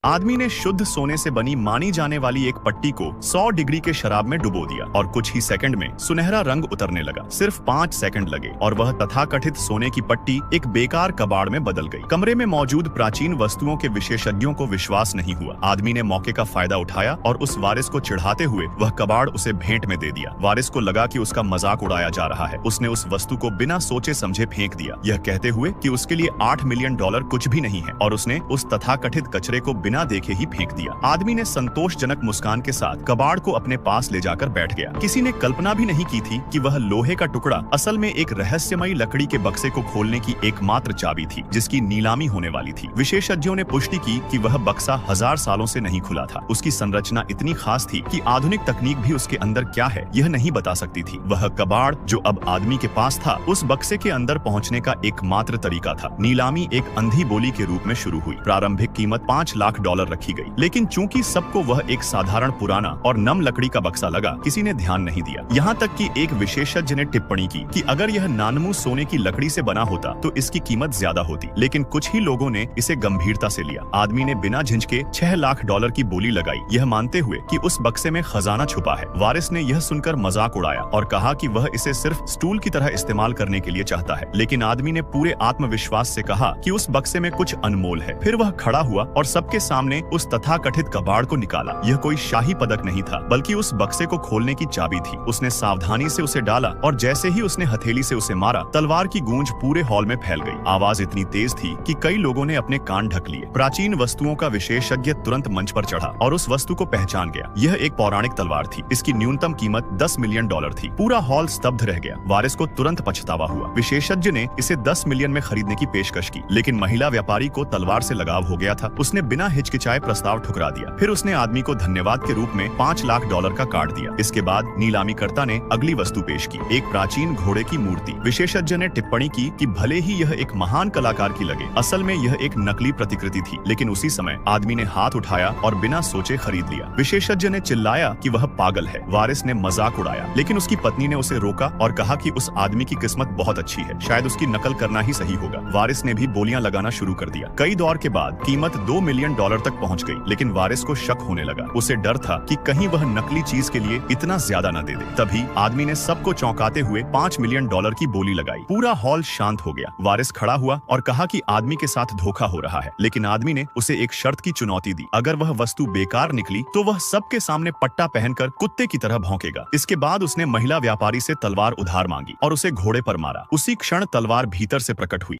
आदमी ने शुद्ध सोने से बनी मानी जाने वाली एक पट्टी को 100 डिग्री के शराब में डुबो दिया और कुछ ही सेकंड में सुनहरा रंग उतरने लगा। सिर्फ 5 सेकंड लगे और वह तथाकथित सोने की पट्टी एक बेकार कबाड़ में बदल गई। कमरे में मौजूद प्राचीन वस्तुओं के विशेषज्ञों को विश्वास नहीं हुआ। आदमी ने मौके का फायदा उठाया और उस वारिस को चिढ़ाते हुए वह कबाड़ उसे भेंट में दे दिया। वारिस को लगा कि उसका मजाक उड़ाया जा रहा है। उसने उस वस्तु को बिना सोचे समझे फेंक दिया, यह कहते हुए कि उसके लिए $8 मिलियन कुछ भी नहीं है, और उसने उस तथाकथित कचरे को बिना देखे ही फेंक दिया। आदमी ने संतोषजनक मुस्कान के साथ कबाड़ को अपने पास ले जाकर बैठ गया। किसी ने कल्पना भी नहीं की थी कि वह लोहे का टुकड़ा असल में एक रहस्यमयी लकड़ी के बक्से को खोलने की एकमात्र चाबी थी, जिसकी नीलामी होने वाली थी। विशेषज्ञों ने पुष्टि की कि वह बक्सा 1000 सालों से नहीं खुला था। उसकी संरचना इतनी खास थी कि आधुनिक तकनीक भी उसके अंदर क्या है यह नहीं बता सकती थी। वह कबाड़ जो अब आदमी के पास था, उस बक्से के अंदर पहुंचने का एकमात्र तरीका था। नीलामी एक अंधी बोली के रूप में शुरू हुई। प्रारंभिक कीमत $5 लाख रखी गई, लेकिन चूंकि सबको वह एक साधारण पुराना और नम लकड़ी का बक्सा लगा, किसी ने ध्यान नहीं दिया। यहाँ तक कि एक विशेषज्ञ ने टिप्पणी की कि अगर यह नानमू सोने की लकड़ी से बना होता तो इसकी कीमत ज्यादा होती, लेकिन कुछ ही लोगों ने इसे गंभीरता से लिया। आदमी ने बिना झिझके $6 लाख की बोली लगाई, यह मानते हुए कि उस बक्से में खजाना छुपा है। वारिस ने यह सुनकर मजाक उड़ाया और कहा कि वह इसे सिर्फ स्टूल की तरह इस्तेमाल करने के लिए चाहता है, लेकिन आदमी ने पूरे आत्मविश्वास से कहा कि उस बक्से में कुछ अनमोल है। फिर वह खड़ा हुआ और सबके सामने उस तथाकथित कबाड़ को निकाला। यह कोई शाही पदक नहीं था, बल्कि उस बक्से को खोलने की चाबी थी। उसने सावधानी से उसे डाला और जैसे ही उसने हथेली से उसे मारा, तलवार की गूंज पूरे हॉल में फैल गई। आवाज इतनी तेज थी कि कई लोगों ने अपने कान ढक लिए। प्राचीन वस्तुओं का विशेषज्ञ तुरंत मंच पर चढ़ा और उस वस्तु को पहचान गया। यह एक पौराणिक तलवार थी। इसकी न्यूनतम कीमत $10 मिलियन थी। पूरा हॉल स्तब्ध रह गया। वारिस को तुरंत पछतावा हुआ। विशेषज्ञ ने इसे $10 मिलियन में खरीदने की पेशकश की, लेकिन महिला व्यापारी को तलवार से लगाव हो गया था। उसने बिना हिचकिचाए प्रस्ताव ठुकरा दिया। फिर उसने आदमी को धन्यवाद के रूप में $5 लाख का कार्ड दिया। इसके बाद नीलामीकर्ता ने अगली वस्तु पेश की, एक प्राचीन घोड़े की मूर्ति। विशेषज्ञ ने टिप्पणी की कि भले ही यह एक महान कलाकार की लगे, असल में यह एक नकली प्रतिकृति थी। लेकिन उसी समय आदमी ने हाथ उठाया और बिना सोचे खरीद लिया। विशेषज्ञ ने चिल्लाया कि वह पागल है। वारिस ने मजाक उड़ाया, लेकिन उसकी पत्नी ने उसे रोका और कहा कि उस आदमी की किस्मत बहुत अच्छी है, शायद उसकी नकल करना ही सही होगा। वारिस ने भी बोलियां लगाना शुरू कर दिया। कई दौर के बाद कीमत $2 मिलियन तक पहुंच गई, लेकिन वारिस को शक होने लगा। उसे डर था कि कहीं वह नकली चीज के लिए इतना ज्यादा न दे दे। तभी आदमी ने सबको चौंकाते हुए $5 मिलियन की बोली लगाई। पूरा हॉल शांत हो गया। वारिस खड़ा हुआ और कहा कि आदमी के साथ धोखा हो रहा है, लेकिन आदमी ने उसे एक शर्त की चुनौती दी। अगर वह वस्तु बेकार निकली तो वह सबके सामने पट्टा पहनकर कुत्ते की तरह भौंकेगा। इसके बाद उसने महिला व्यापारी से तलवार उधार मांगी और उसे घोड़े पर मारा। उसी क्षण तलवार भीतर से प्रकट हुई।